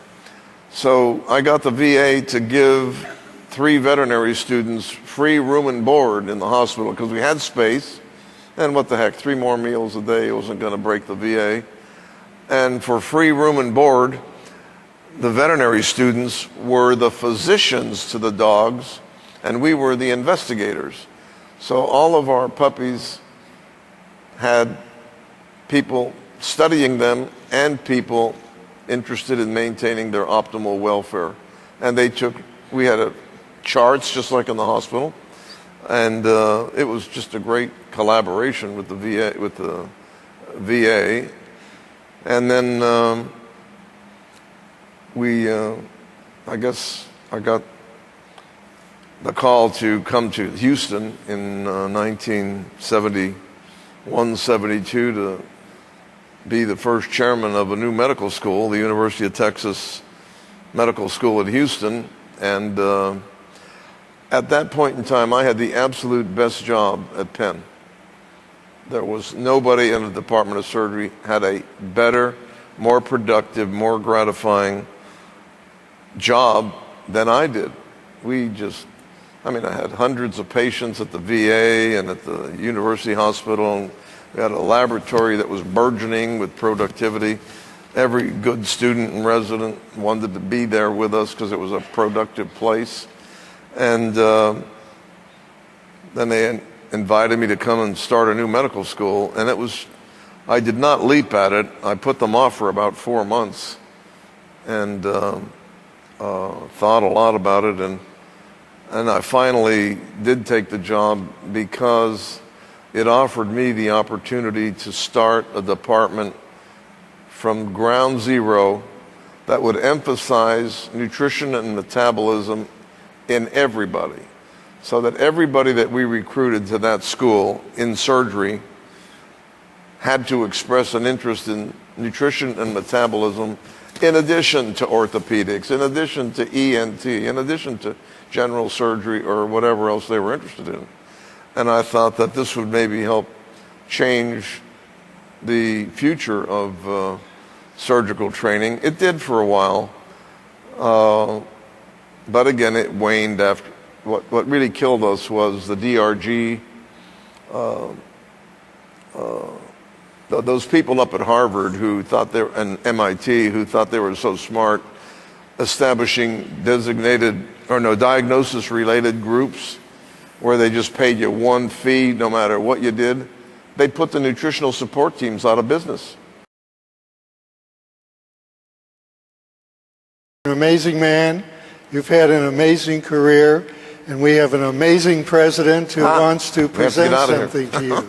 so I got the VA to give 3 veterinary students free room and board in the hospital because we had space, and what the heck, 3 more meals a day wasn't going to break the VA. And for free room and board, the veterinary students were the physicians to the dogs, and we were the investigators. So all of our puppies had people studying them and people interested in maintaining their optimal welfare. And we had charts just like in the hospital, and it was just a great collaboration with the VA. And then I guess I got the call to come to Houston in 1971, 72 to be the first chairman of a new medical school, the University of Texas Medical School at Houston. And at that point in time, I had the absolute best job at Penn. There was nobody in the Department of Surgery had a better, more productive, more gratifying job than I did. I had hundreds of patients at the VA and at the University Hospital, and we had a laboratory that was burgeoning with productivity. Every good student and resident wanted to be there with us because it was a productive place. And then they invited me to come and start a new medical school, and I did not leap at it. I put them off for about 4 months and thought a lot about it, and I finally did take the job because it offered me the opportunity to start a department from ground zero that would emphasize nutrition and metabolism in everybody, so that everybody that we recruited to that school in surgery had to express an interest in nutrition and metabolism in addition to orthopedics, in addition to ENT, in addition to general surgery or whatever else they were interested in. And I thought that this would maybe help change the future of surgical training. It did for a while, but again, it waned after. What really killed us was the DRG. Those people up at Harvard and MIT who thought they were so smart, establishing diagnosis-related groups where they just paid you one fee no matter what you did. They put the nutritional support teams out of business. An amazing man. You've had an amazing career, and we have an amazing president who wants to present something to you.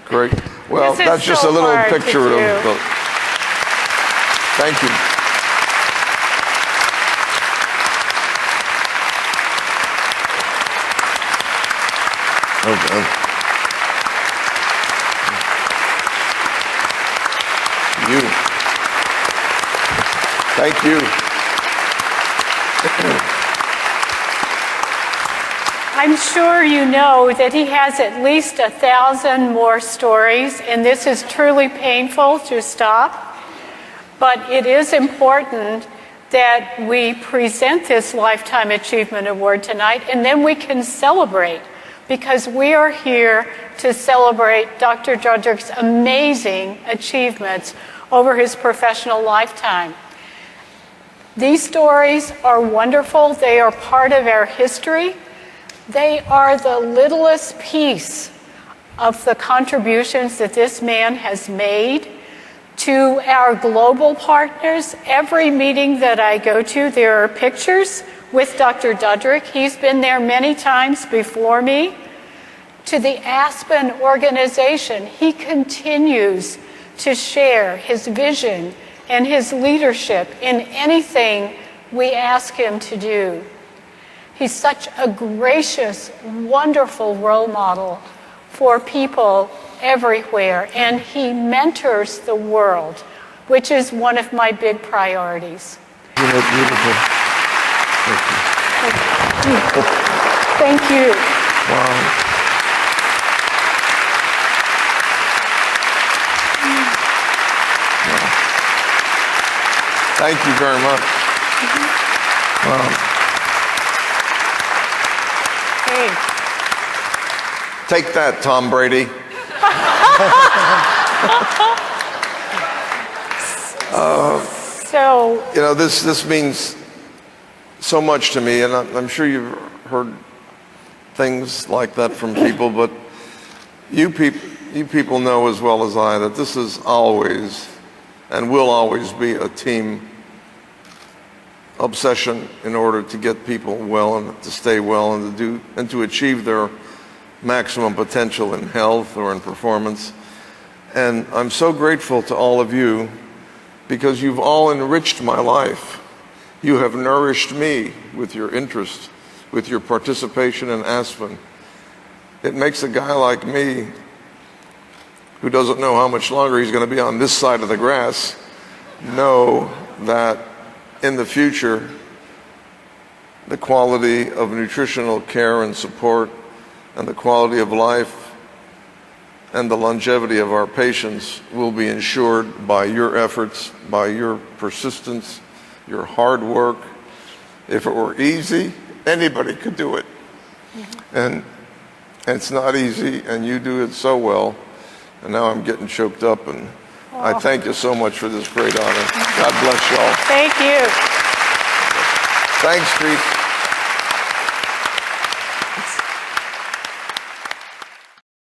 Great. Well, that's just a little picture of. Thank you. Okay. Thank you. I'm sure you know that he has at least 1,000 more stories, and this is truly painful to stop. But it is important that we present this Lifetime Achievement Award tonight, and then we can celebrate because we are here to celebrate Dr. Dudrick's amazing achievements over his professional lifetime. These stories are wonderful. They are part of our history. They are the littlest piece of the contributions that this man has made to our global partners. Every meeting that I go to, there are pictures with Dr. Dudrick. He's been there many times before me. To the ASPEN organization, he continues to share his vision and his leadership in anything we ask him to do. He's such a gracious, wonderful role model for people everywhere, and he mentors the world, which is one of my big priorities. You look beautiful. Thank you. Wow. Thank you very much. Wow. Hey. Take that, Tom Brady. You know, this means so much to me, and I'm sure you've heard things like that from people, but you people know as well as I that this is always and will always be a team obsession in order to get people well and to stay well and to achieve their maximum potential in health or in performance. And I'm so grateful to all of you because you've all enriched my life. You have nourished me with your interest, with your participation in ASPEN. It makes a guy like me, who doesn't know how much longer he's going to be on this side of the grass, know that in the future, the quality of nutritional care and support and the quality of life and the longevity of our patients will be ensured by your efforts, by your persistence, your hard work. If it were easy, anybody could do it. And it's not easy, and you do it so well. And now I'm getting choked up, and I thank you so much for this great honor. God bless you all. Thank you. Thanks, Street.